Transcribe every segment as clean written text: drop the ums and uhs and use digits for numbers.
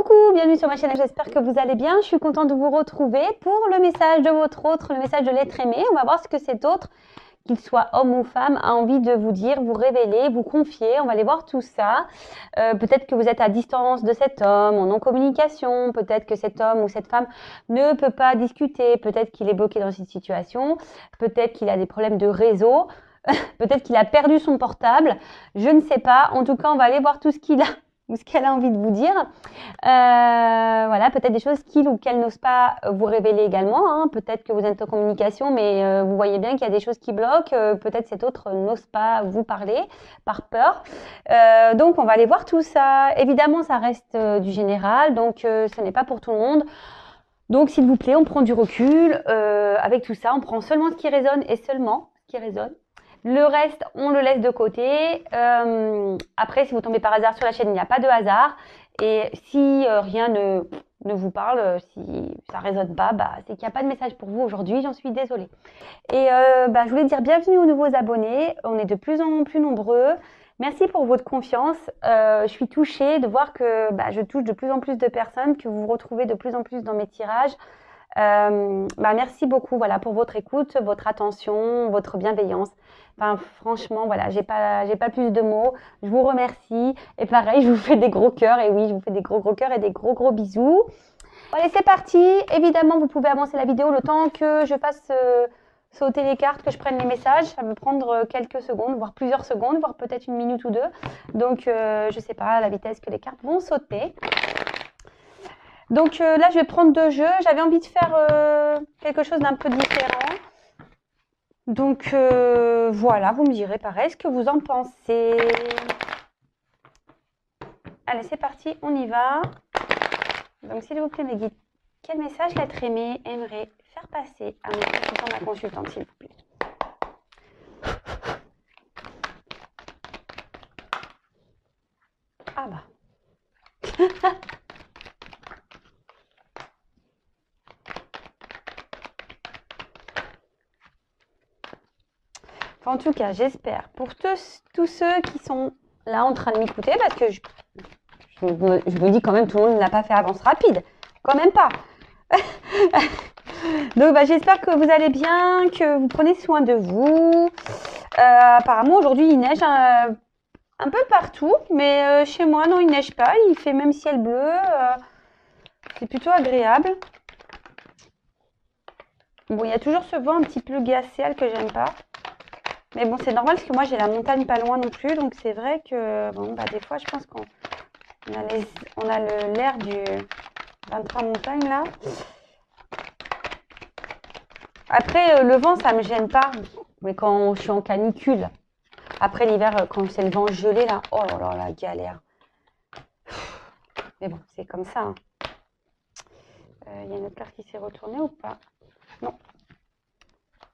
Coucou, bienvenue sur ma chaîne, j'espère que vous allez bien. Je suis contente de vous retrouver pour le message de votre autre, le message de l'être aimé. On va voir ce que cet autre, qu'il soit homme ou femme, a envie de vous dire, vous révéler, vous confier. On va aller voir tout ça. Peut-être que vous êtes à distance de cet homme, en non-communication. Peut-être que cet homme ou cette femme ne peut pas discuter. Peut-être qu'il est bloqué dans cette situation. Peut-être qu'il a des problèmes de réseau. Peut-être qu'il a perdu son portable. Je ne sais pas. En tout cas, on va aller voir tout ce qu'il a ou ce qu'elle a envie de vous dire. Voilà, peut-être des choses qu'il ou qu'elle n'ose pas vous révéler également. Hein. Peut-être que vous êtes en communication, mais vous voyez bien qu'il y a des choses qui bloquent. Peut-être cet autre n'ose pas vous parler par peur. Donc, on va aller voir tout ça. Évidemment, ça reste du général, donc ce n'est pas pour tout le monde. Donc, s'il vous plaît, on prend du recul. Avec tout ça, on prend seulement ce qui résonne et seulement ce qui résonne. Le reste, on le laisse de côté. Après, si vous tombez par hasard sur la chaîne, il n'y a pas de hasard. Et si rien ne vous parle, si ça ne résonne pas, c'est qu'il n'y a pas de message pour vous aujourd'hui. J'en suis désolée. Et je voulais dire bienvenue aux nouveaux abonnés. On est de plus en plus nombreux. Merci pour votre confiance. Je suis touchée de voir que je touche de plus en plus de personnes, que vous vous retrouvez de plus en plus dans mes tirages. Merci beaucoup pour votre écoute, votre attention, votre bienveillance. Franchement, j'ai pas plus de mots. Je vous remercie. Et pareil, je vous fais des gros cœurs. Et oui, je vous fais des gros cœurs et des gros bisous. Allez, c'est parti. Évidemment, vous pouvez avancer la vidéo le temps que je fasse sauter les cartes, que je prenne les messages. Ça va me prendre quelques secondes, voire plusieurs secondes, voire peut-être une minute ou deux. Donc, je sais pas à la vitesse que les cartes vont sauter. Donc là, je vais prendre deux jeux. J'avais envie de faire quelque chose d'un peu différent. Donc voilà, vous me direz pareil ce que vous en pensez. Allez, c'est parti, on y va. Donc s'il vous plaît, mes guides, quel message l'être aimé aimerait faire passer à mon consultant, ma consultante, s'il vous plaît? Ah bah. En tout cas, j'espère pour tous ceux qui sont là en train de m'écouter, parce que je me dis quand même, tout le monde ne l'a pas fait avance rapide. Quand même pas. Donc, j'espère que vous allez bien, que vous prenez soin de vous. Apparemment, aujourd'hui, il neige un peu partout, mais chez moi, non, il neige pas. Il fait même ciel bleu. C'est plutôt agréable. Bon, il y a toujours ce vent un petit peu glacial que j'aime pas. Mais bon, c'est normal parce que moi, j'ai la montagne pas loin non plus. Donc, c'est vrai que, des fois, je pense qu'on a l'air d'intramontagne, là. Après, le vent, ça me gêne pas. Mais quand je suis en canicule, après l'hiver, quand c'est le vent gelé, là, oh là là, la galère. Mais bon, c'est comme ça. Hein. Y a une autre carte qui s'est retournée ou pas? Non.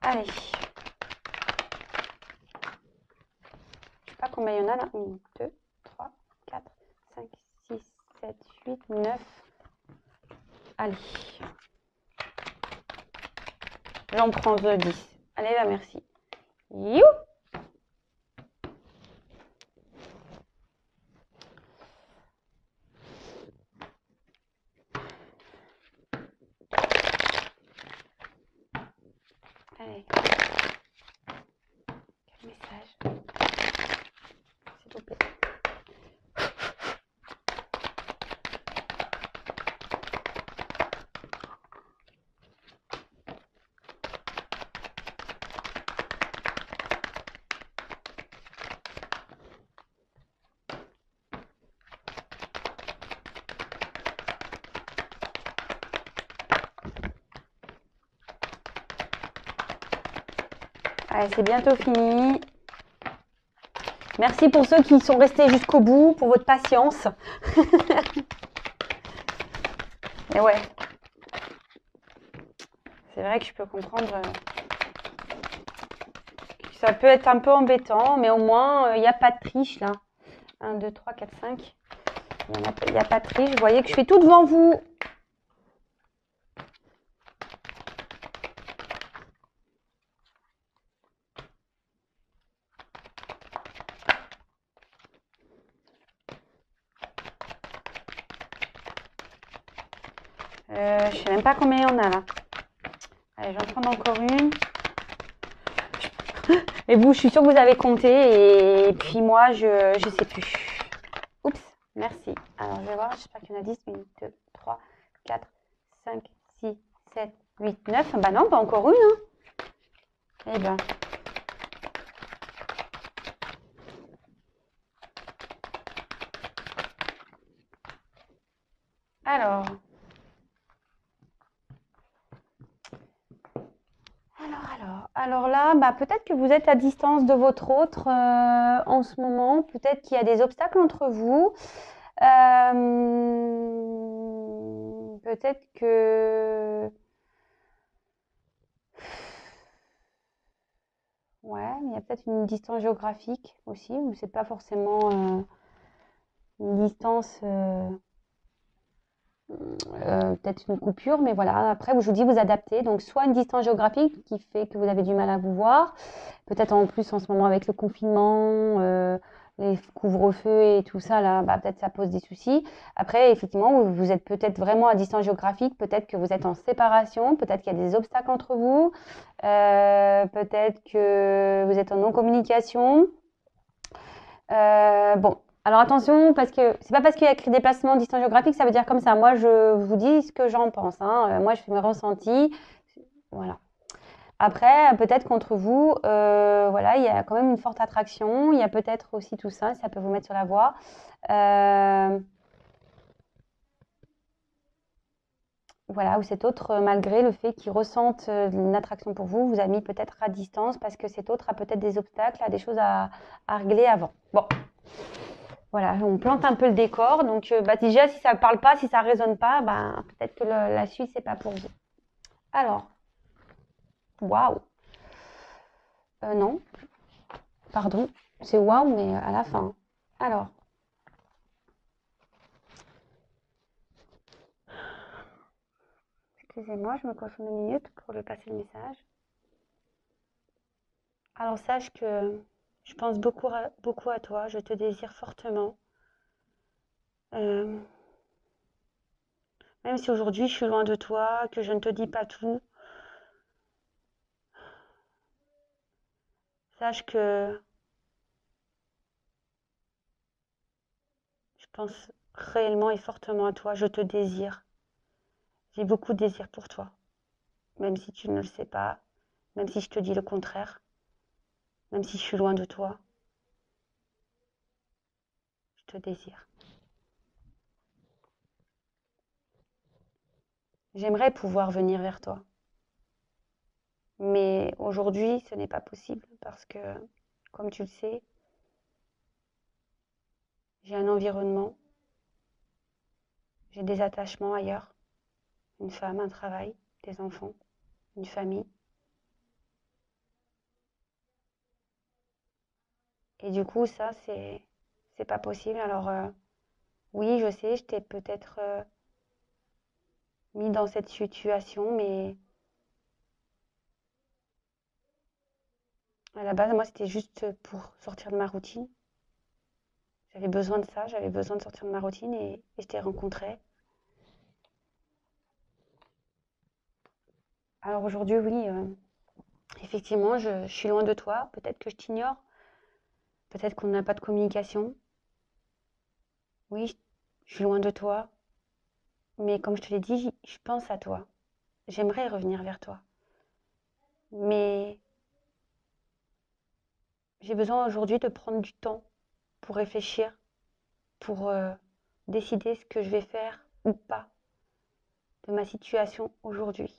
Allez. Je sais pas combien il y en a là. 1, 2, 3, 4, 5, 6, 7, 8, 9. Allez. J'en prends 10. Allez, là, merci. You. Allez. Quel message? S'il vous plaît. Allez, c'est bientôt fini. Merci pour ceux qui sont restés jusqu'au bout, pour votre patience. Et ouais. C'est vrai que je peux comprendre que ça peut être un peu embêtant, mais au moins, il n'y a pas de triche là. 1, 2, 3, 4, 5. Il n'y a pas de triche. Vous voyez que je suis tout devant vous. Je sais même pas combien il y en a là. Allez, je vais en prendre encore une. Et vous, je suis sûre que vous avez compté. Et puis moi, je sais plus. Oups, merci. Alors, je vais voir. J'espère qu'il y en a 10. 1, 2, 3, 4, 5, 6, 7, 8, 9. Bah non, pas encore une. Hein. Eh ben. Alors là, bah, peut-être que vous êtes à distance de votre autre en ce moment. Peut-être qu'il y a des obstacles entre vous. Peut-être que... Ouais, il y a peut-être une distance géographique aussi, ou c'est pas forcément une distance... peut-être une coupure, mais voilà. Après, je vous dis, vous adaptez. Donc, soit une distance géographique qui fait que vous avez du mal à vous voir. Peut-être en plus, en ce moment, avec le confinement, les couvre-feux et tout ça, là, bah, peut-être ça pose des soucis. Après, effectivement, vous êtes peut-être vraiment à distance géographique. Peut-être que vous êtes en séparation. Peut-être qu'il y a des obstacles entre vous. Peut-être que vous êtes en non-communication. Bon, alors attention, parce que c'est pas parce qu'il y a écrit déplacement distance géographique, ça veut dire comme ça. Moi, je vous dis ce que j'en pense. Hein. Moi, je fais mes ressentis. Voilà. Après, peut-être qu'entre vous, voilà, il y a quand même une forte attraction. Il y a peut-être aussi tout ça, ça peut vous mettre sur la voie. Voilà, ou cet autre, malgré le fait qu'il ressente une attraction pour vous, vous a mis peut-être à distance parce que cet autre a peut-être des obstacles, a des choses à régler avant. Bon, voilà, on plante un peu le décor. Donc, bah, déjà, si ça ne parle pas, si ça ne résonne pas, bah, peut-être que la suite, c'est pas pour vous. Alors, waouh. Non, pardon, c'est waouh, mais à la fin. Alors, excusez-moi, je me concentre 2 minutes pour lui passer le message. Alors, sache que je pense beaucoup à toi, je te désire fortement. Euh, Même si aujourd'hui je suis loin de toi, que je ne te dis pas tout, sache que je pense réellement et fortement à toi, je te désire. J'ai beaucoup de désir pour toi, même si tu ne le sais pas, même si je te dis le contraire, même si je suis loin de toi, je te désire. J'aimerais pouvoir venir vers toi, mais aujourd'hui ce n'est pas possible parce que, comme tu le sais, j'ai un environnement, j'ai des attachements ailleurs, une femme, un travail, des enfants, une famille. Et du coup, ça, c'est pas possible. Alors, oui, je sais, je t'ai peut-être mis dans cette situation, mais à la base, moi, c'était juste pour sortir de ma routine. J'avais besoin de ça, j'avais besoin de sortir de ma routine et je t'ai rencontré. Alors aujourd'hui, oui, effectivement, je suis loin de toi. Peut-être que je t'ignore. Peut-être qu'on n'a pas de communication. Oui, je suis loin de toi. Mais comme je te l'ai dit, je pense à toi. J'aimerais revenir vers toi. Mais j'ai besoin aujourd'hui de prendre du temps pour réfléchir, pour décider ce que je vais faire ou pas de ma situation aujourd'hui.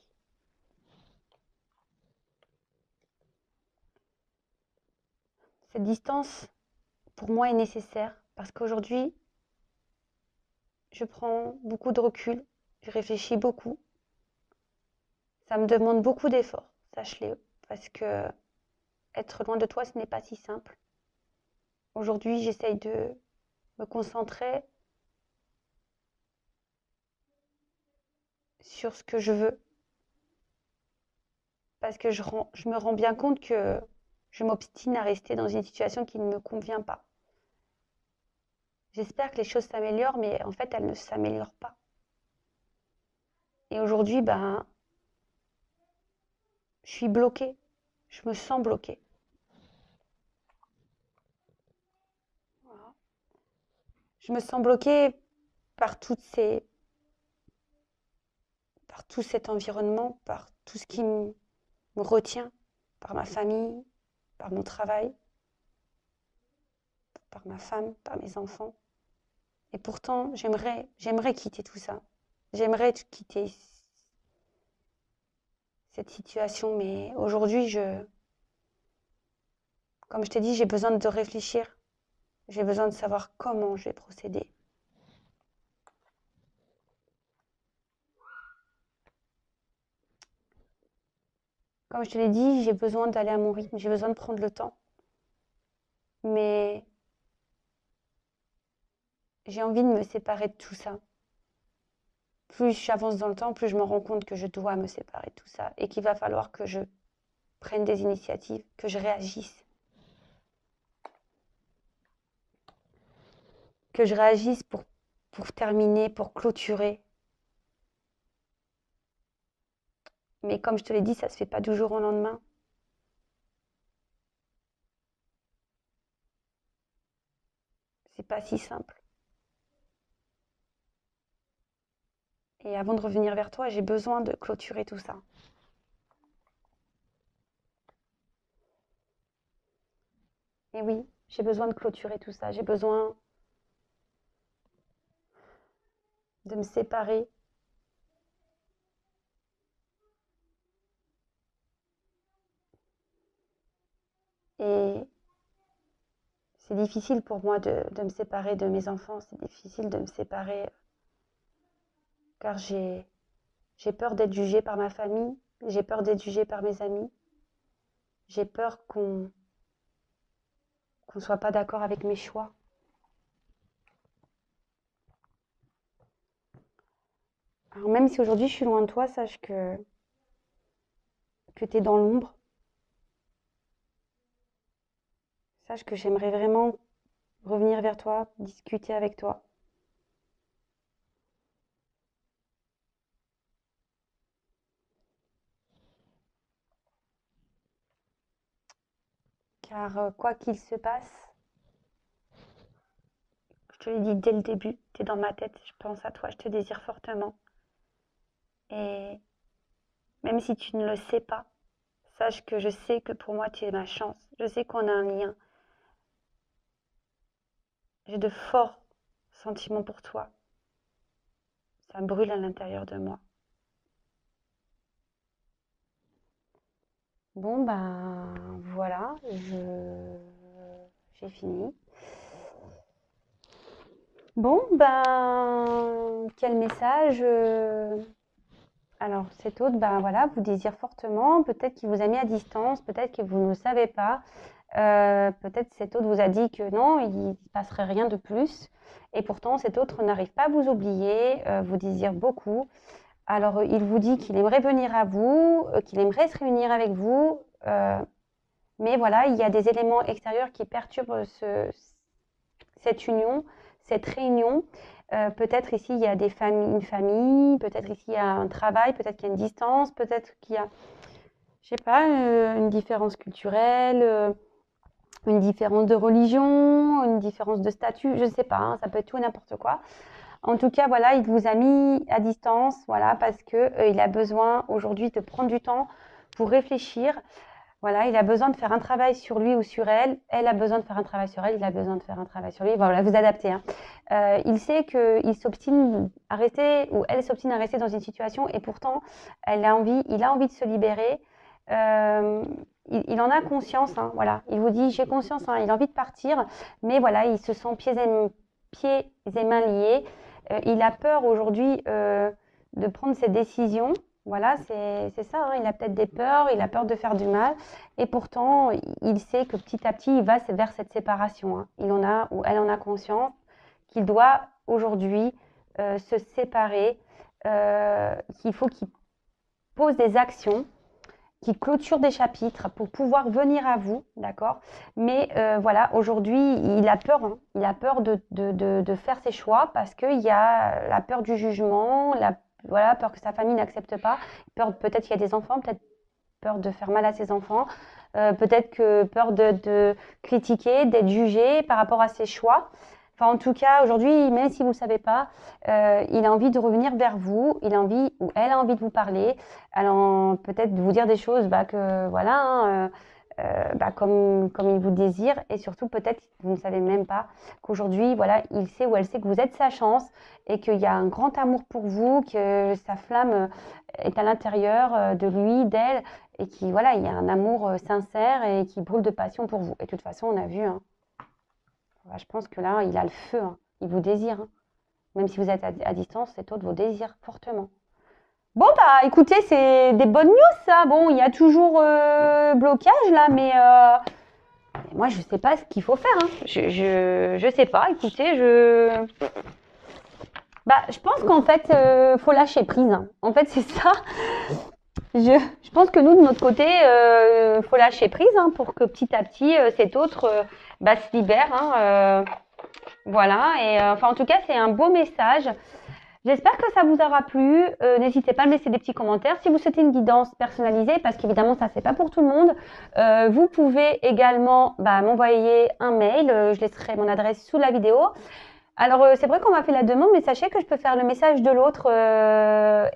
Cette distance, pour moi, est nécessaire parce qu'aujourd'hui, je prends beaucoup de recul, je réfléchis beaucoup. Ça me demande beaucoup d'efforts, sache-le, parce que être loin de toi, ce n'est pas si simple. Aujourd'hui, j'essaye de me concentrer sur ce que je veux parce que je me rends bien compte que je m'obstine à rester dans une situation qui ne me convient pas. J'espère que les choses s'améliorent, mais en fait, elles ne s'améliorent pas. Et aujourd'hui, ben, je suis bloquée. Je me sens bloquée. Voilà. Je me sens bloquée par par tout cet environnement, par tout ce qui me retient, par ma famille, par mon travail, par ma femme, par mes enfants. Et pourtant, j'aimerais quitter tout ça. J'aimerais quitter cette situation, mais aujourd'hui, comme je t'ai dit, j'ai besoin de réfléchir. J'ai besoin de savoir comment je vais procéder. Comme je te l'ai dit, j'ai besoin d'aller à mon rythme, j'ai besoin de prendre le temps. Mais j'ai envie de me séparer de tout ça. Plus j'avance dans le temps, plus je me rends compte que je dois me séparer de tout ça et qu'il va falloir que je prenne des initiatives, que je réagisse. Que je réagisse pour terminer, pour clôturer. Mais comme je te l'ai dit, ça ne se fait pas du jour au lendemain. C'est pas si simple. Et avant de revenir vers toi, j'ai besoin de clôturer tout ça. Et oui, j'ai besoin de clôturer tout ça. J'ai besoin de me séparer. Et c'est difficile pour moi de me séparer de mes enfants. C'est difficile de me séparer car j'ai peur d'être jugée par ma famille. J'ai peur d'être jugée par mes amis. J'ai peur qu'on ne soit pas d'accord avec mes choix. Alors même si aujourd'hui je suis loin de toi, sache que tu es dans l'ombre. Sache que j'aimerais vraiment revenir vers toi, discuter avec toi. Car quoi qu'il se passe, je te l'ai dit dès le début, tu es dans ma tête, je pense à toi, je te désire fortement. Et même si tu ne le sais pas, sache que je sais que pour moi tu es ma chance. Je sais qu'on a un lien. J'ai de forts sentiments pour toi. Ça brûle à l'intérieur de moi. Bon, ben voilà, j'ai fini. Bon, ben quel message alors cet autre, ben voilà, vous désire fortement, peut-être qu'il vous a mis à distance, peut-être que vous ne savez pas, peut-être cet autre vous a dit que non, il ne passerait rien de plus, et pourtant cet autre n'arrive pas à vous oublier, vous désire beaucoup. Alors il vous dit qu'il aimerait venir à vous, qu'il aimerait se réunir avec vous, mais voilà, il y a des éléments extérieurs qui perturbent cette union, cette réunion. Peut-être ici il y a une famille, peut-être ici il y a un travail, peut-être qu'il y a une distance, peut-être qu'il y a, je sais pas, une différence culturelle, une différence de religion, une différence de statut, je ne sais pas, hein, ça peut être tout et n'importe quoi. En tout cas, voilà, il vous a mis à distance, voilà, parce que il a besoin aujourd'hui de prendre du temps pour réfléchir. Voilà, il a besoin de faire un travail sur lui ou sur elle. Elle a besoin de faire un travail sur elle. Il a besoin de faire un travail sur lui. Voilà, vous adaptez. Hein. Il sait qu'il s'obstine à rester ou elle s'obstine à rester dans une situation et pourtant, il a envie de se libérer. Il en a conscience. Hein, voilà, il vous dit j'ai conscience. Hein, il a envie de partir, mais voilà, il se sent pieds et mains liés. Il a peur aujourd'hui de prendre ses décisions. Voilà, c'est ça, hein. Il a peut-être des peurs, il a peur de faire du mal, et pourtant, il sait que petit à petit, il va vers cette séparation. Hein. Il en a, ou elle en a conscience, qu'il doit aujourd'hui se séparer, qu'il faut qu'il pose des actions, qu'il clôture des chapitres pour pouvoir venir à vous, d'accord? Mais voilà, aujourd'hui, il a peur, hein. Il a peur de faire ses choix parce qu'il y a la peur du jugement, voilà, peur que sa famille n'accepte pas, peut-être qu'il y a des enfants, peut-être peur de faire mal à ses enfants, peut-être que peur de critiquer, d'être jugé par rapport à ses choix. Enfin, en tout cas, aujourd'hui, même si vous ne le savez pas, il a envie de revenir vers vous, il a envie, ou elle a envie de vous parler, alors peut-être de vous dire des choses que voilà, hein, comme il vous désire, et surtout peut-être vous ne savez même pas qu'aujourd'hui, voilà, il sait ou elle sait que vous êtes sa chance et qu'il y a un grand amour pour vous, que sa flamme est à l'intérieur de lui, d'elle, et qu'il voilà, il y a un amour sincère et qui brûle de passion pour vous. Et de toute façon, on a vu, hein, je pense que là, il a le feu, hein, il vous désire, hein. Même si vous êtes à distance, cet autre vous désire fortement. Bon, bah écoutez, c'est des bonnes news, ça. Bon, il y a toujours blocage là, mais moi, je sais pas ce qu'il faut faire, hein. Je sais pas. Écoutez, je pense qu'en fait, faut lâcher prise, hein. En fait, c'est ça. Je pense que nous, de notre côté, faut lâcher prise, hein, pour que petit à petit, cet autre se libère, hein, voilà. Et enfin, en tout cas, c'est un beau message. J'espère que ça vous aura plu. N'hésitez pas à me laisser des petits commentaires. Si vous souhaitez une guidance personnalisée, parce qu'évidemment, ça, c'est pas pour tout le monde, vous pouvez également m'envoyer un mail. Je laisserai mon adresse sous la vidéo. Alors, c'est vrai qu'on m'a fait la demande, mais sachez que je peux faire le message de l'autre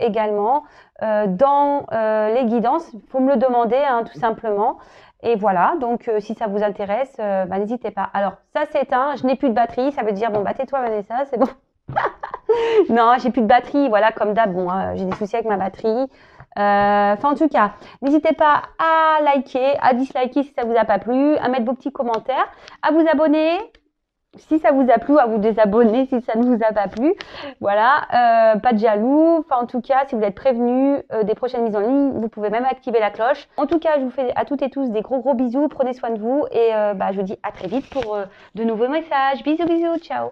également dans les guidances. Il faut me le demander, hein, tout simplement. Et voilà, donc si ça vous intéresse, n'hésitez pas. Alors, ça s'éteint, je n'ai plus de batterie. Ça veut dire, bon, tais-toi Vanessa, c'est bon. Non, j'ai plus de batterie, voilà, comme d'hab. Bon, j'ai des soucis avec ma batterie. Enfin, en tout cas, n'hésitez pas à liker, à disliker si ça vous a pas plu, à mettre vos petits commentaires, à vous abonner si ça vous a plu, à vous désabonner si ça ne vous a pas plu. Voilà, pas de jaloux. Enfin, en tout cas, si vous êtes prévenus des prochaines mises en ligne, vous pouvez même activer la cloche. En tout cas, je vous fais à toutes et tous des gros bisous. Prenez soin de vous et je vous dis à très vite pour de nouveaux messages. Bisous, bisous, ciao.